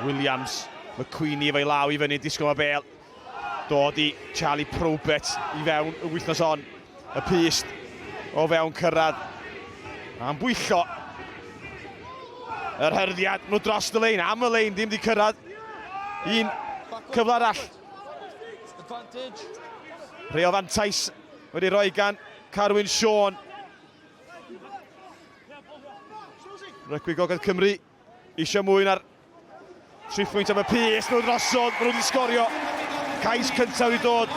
Williams, McQueenie efo'i law i fyny, disgwyl ma bel. Dod i Charlie Probert i fewn y wythnos on. Y pyst o fewn cyrraedd. A'n bwyllo. Yr hyrddiad, nhw dros y lein, am y lein, dim di cyrraedd. Un cyfle arall. Rheo fantais wedi rhoi gan Carwyn Sion. Rygbi Gogledd Cymru eisiau mwy na'r 3 pwynt am y pys, nhw drosodd, nhw wedi sgorio. Cais cyntaf wedi dod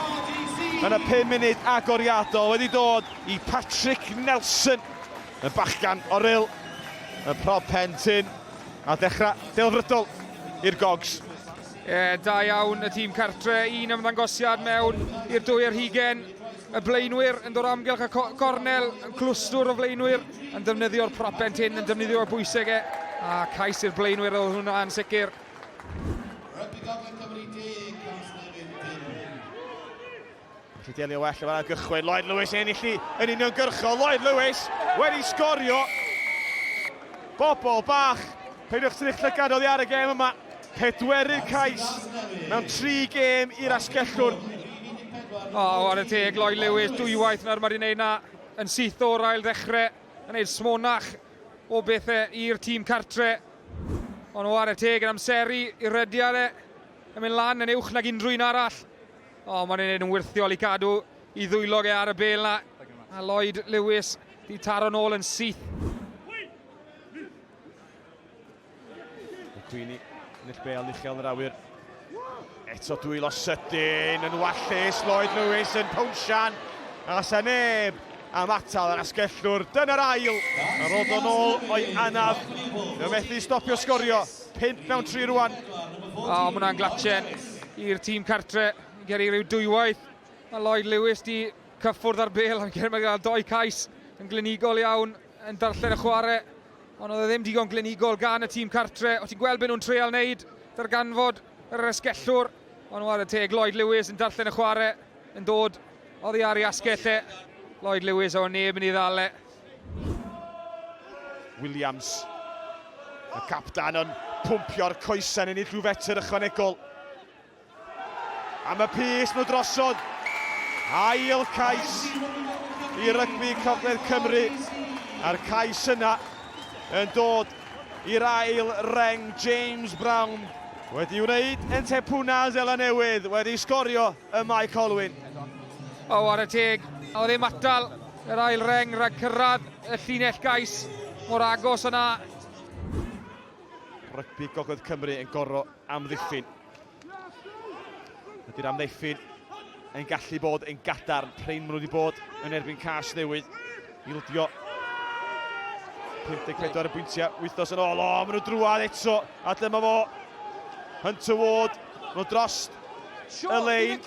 yn y 5 munud agoriadol, wedi dod i Patrick Nelson. Y bachgan o Ryl, y prob Pentyn, a dechrau delfrydol i'r Gogs. Da iawn y tîm cartre, un ymddangosiad mewn i'r 2 ar 20. Y blaenwyr yn dod amgylch y cornel, yn clwstwr o blaenwyr, yn defnyddio'r prop Pentyn, yn defnyddio'r bwysau a cais i'r blaenwyr oedd hwnna yn sicr. Felly delio well o fan gychwyn, Lloyd Lewis ennill yn uniongyrchol, Lloyd Lewis wedi sgorio. Bobl bach, peidiwch sy'n eich llygad oddi ar y gêm yma. 4 cais mewn 3 gêm i'r asgellwr. Ar y teg, Lloyd Lewis, dwywaith nawr mae wedi'i wneud na yn syth o'r ail ddechrau, yn gwneud smonach o bethau i'r tîm cartre. Ond ar y teg yn amseru i'r rydiadau yn mynd lan yn uwch nag unrhyw un arall. Mae'n wneud yn wirthiol i cadw i ddwylog ar y bel na. A Lloyd Lewis di taro nôl yn syth. McQueenie, ennill bel uchel yn yr awyr. Eto dwylo sydyn yn wallus, Lloyd Lewis yn pownsian. A sa neb am atal ar asgellwr. Dyna'r ail. Ar ôl dod nôl o'i anaf. Fe methu stopio sgorio. 5 mewn 3 rwan. Mae hwnna'n glatchen i'r tîm cartre. Geri rhyw dwywaith. Mae Lloyd Lewis di cyffwrdd ar bel. Mae gael 2 cais yn glinigol iawn yn darllen y chwarae. Ond oedd e ddim digon glinigol gan y tîm cartre. O ti'n gweld beth nhw'n treol wneud darganfod yr asgellwr. Ond ar y teg, Lloyd Lewis yn darllen y chwarae, yn dod oddi ar ei asgellau. Lloyd Lewis o neb yn ei ddale. Williams, y capdan yn pwmpio'r coesen yn ei llwfetr ychwanegol. Am y pys nhw drosodd. Ail cais i Rygbi Gogledd Cymru. A'r cais yna yn dod i'r ail reng. James Brown wedi wneud yn tepwna Zela Newydd, wedi sgorio y Mike Olwyn. Ar y teg, oedd ddim atal yr ail reng rhag cyrraedd y llinell gais mor agos yna. Rygbi Gogledd Cymru yn gorro amddiffyn. Ydy'r amddiffyn yn gallu bod yn gadarn. Prein maen nhw wedi bod yn erbyn Casnewydd. Ildio 54 bwyntiau wythnos yn ôl. Maen nhw drwad eto. A dyma fo. Hunter Ward. Maen nhw drost y lein.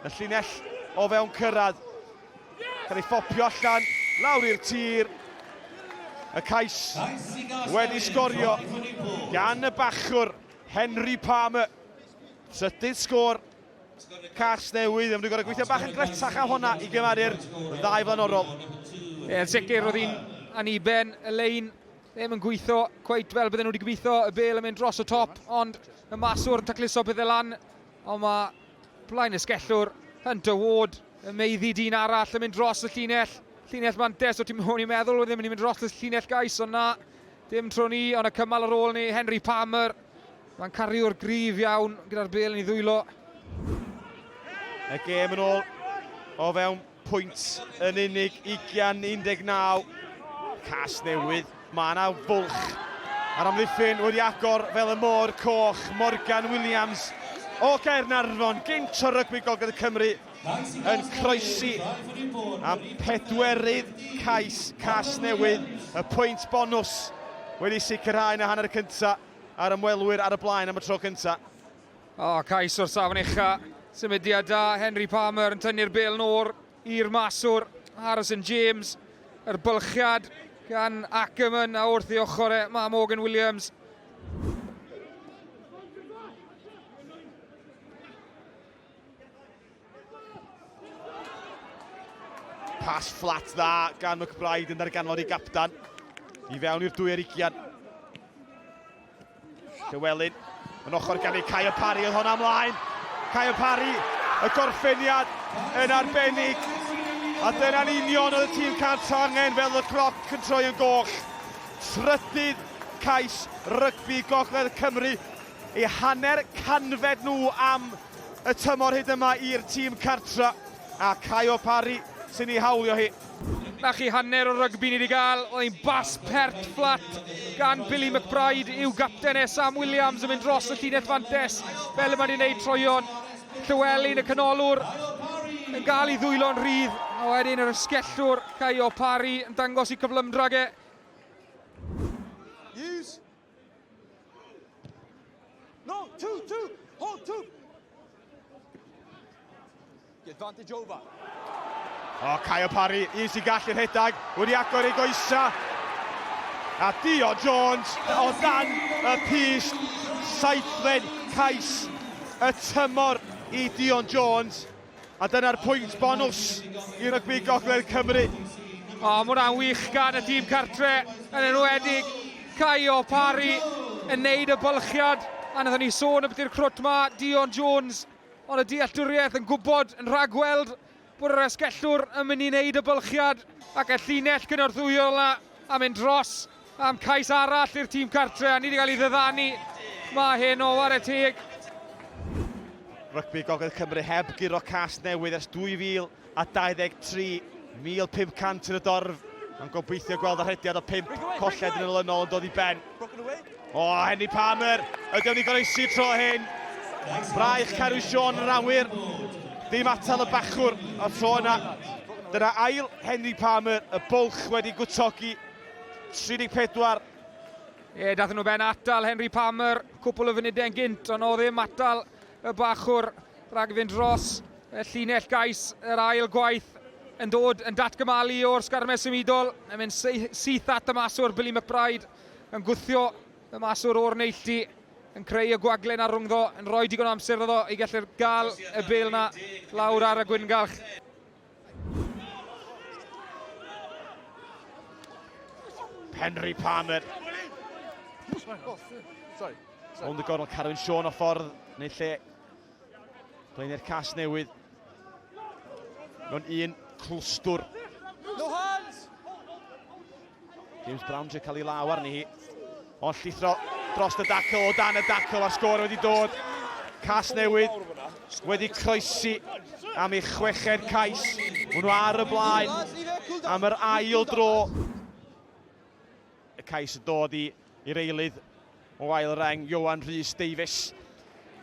Y llinell o fewn cyrraedd. Cael ei ffopio allan. Lawr i'r tir. Y cais wedi sgorio gan y bachwr Henry Palmer. Sydyn sgôr Casnewydd. Mae'n gorau gweithio bach yn gletach a hwnna i gymaru'r 2 flaenorol. Yn sicr oedd hi'n aniben y lein ddim yn gweithio cweit fel bydden nhw wedi gobeithio. Y bel yn mynd dros y top, ond y maswr yn tacluso pethau lan. Ond mae blaen y sgellwr Hunter Ward yn meiddi dyn arall yn mynd dros y llinell. Llinell mantes, o ti'n meddwl oedd ddim yn mynd dros y llinell gais, ond na, dim tro ni, ond y cymal ar ôl ni, Henry Palmer. Mae'n cariw'r gryf iawn gyda'r bel yn ei ddwylo. Y gêm yn ôl o fewn pwynt yn unig, 20-19. Casnewydd, mae yna fwlch ar amddiffyn wedi agor fel y môr coch. Morgan Williams o Gaernarfon, gynt o Rygbi Gogledd Cymru yn croesi am 4 cais Casnewydd. Y pwynt bonws wedi sicrhau yn y hanner cyntaf ar ymwelwyr ar y blaen am y tro cyntaf. Cais o'r safon ucha. Symudiad da, Henry Palmer yn tynnu'r bel nôr i'r maswr. Harrison James, yr bylchiad gan Ackerman a wrth i ochr mae Morgan Williams. Pas fflat dda gan McBride yn darganfod i gapdan. I fewn i'r 2 ar 20. Llywelyn, yn ochr gan ei Caio Parry oedd hwnna ymlaen. Caio Parry, y gorffeniad yn arbennig. A dyna'n union oedd y tîm cartra angen fel y cloc yn troi yn goch. Trydydd cais rygbi Gogledd Cymru eu hanner canfed nhw am y tymor hyd yma i'r tîm cartra. A Caio Parry sy'n ei hawlio hi. Na chi hanner o rygbi ni wedi gael, oedd hi'n bas pert fflat gan Billy McBride i'w gapten Sam Williams yn mynd dros y llinell fantes fel yma wedi gwneud troion. Llywelyn y canolwr yn gael ei ddwylo'n rhydd, a wedyn yr ysgellwr Caio Parry yn dangos i cyflymdrag e. Use. No, two, hold two. The advantage over. O, Caio Parry, un sy'n gallu'r rhedag, wedi agor ei goesa. A Dio Jones o dan y pys, saethfed cais y tymor i Dion Jones. A dyna'r pwynt bonws i rygbi Gogledd Cymru. O, mae hwnna'n wych gan y tîm cartre, yn enwedig Caio Parry yn neud y bylchiad. A nathon ni sôn am beth i'r crwt ma, Dion Jones, ond y dealltwriaeth yn gwybod, yn rhagweld, bod yr esgellwr yn mynd i wneud y bylchiad ac y llinell gynorthwyol yna a mynd dros am cais arall i'r tîm cartre. A ni wedi cael ei ddyddanu. Mae hyn o war y teg. Rygbi Gogledd Cymru heb giro Casnewydd ers 2023, 1,500 yn y dorf. Yn gobeithio gweld y rhediad o 5 colled yn olynol yn dod i ben. O, Henry Palmer, ydywn ni goroesi tro hyn. Braich Carw Sion yn awyr. Dim atal y bachwr o tro yna. Dyna ail Henry Palmer, y bwlch wedi gwtogi. 34. Ie, dathon nhw ben atal Henry Palmer, cwpl o funudau'n gynt, ond o ddim atal y bachwr rhag fynd dros y llinell gais yr ail gwaith yn dod yn datgymalu o'r sgarmes symudol. Yn mynd syth at y maswr Billy McBride yn gwthio y maswr o'r neilltu, yn creu y gwaglen ar rwngddo, yn rhoi digon o amser iddo i gallu'r gael y bêl na lawr ar y gwyngalch. Henry Palmer. Ond y gorol Carwyn Sion o ffordd, neu lle. Blaen i'r Casnewydd. Mewn un clwstwr. No hands. James Brown wedi cael ei law arni hi. Ond llithro dros y dacl, o dan y dacl, a sgôr wedi dod. Casnewydd wedi croesi am ei 6ed cais. Maen nhw ar y blaen am yr ail dro. Y cais yn dod i'r eilydd o ail reng, Iowan Rhys Davies.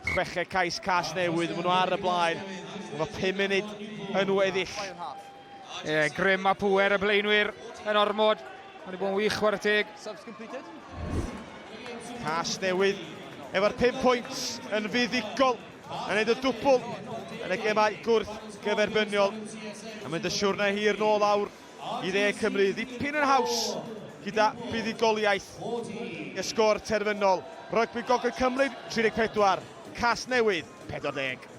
6ed cais Casnewydd, maen nhw ar y blaen. Efo 5 munud yn weddill. Ie, grym a pwer y blaenwyr yn ormod. Mae'n bod yn wych war y teg. Subs completed. Casnewydd efo'r 5 pwynt yn fuddigol yn neud y dwbl yn y gemau gwrth gyferbyniol. A mynd y siwrna hir nôl awr i dde Cymru. Ddipyn yn haws gyda buddigoliaeth y sgôr terfynol. Rygbi Gogledd Cymru 34, Casnewydd 40.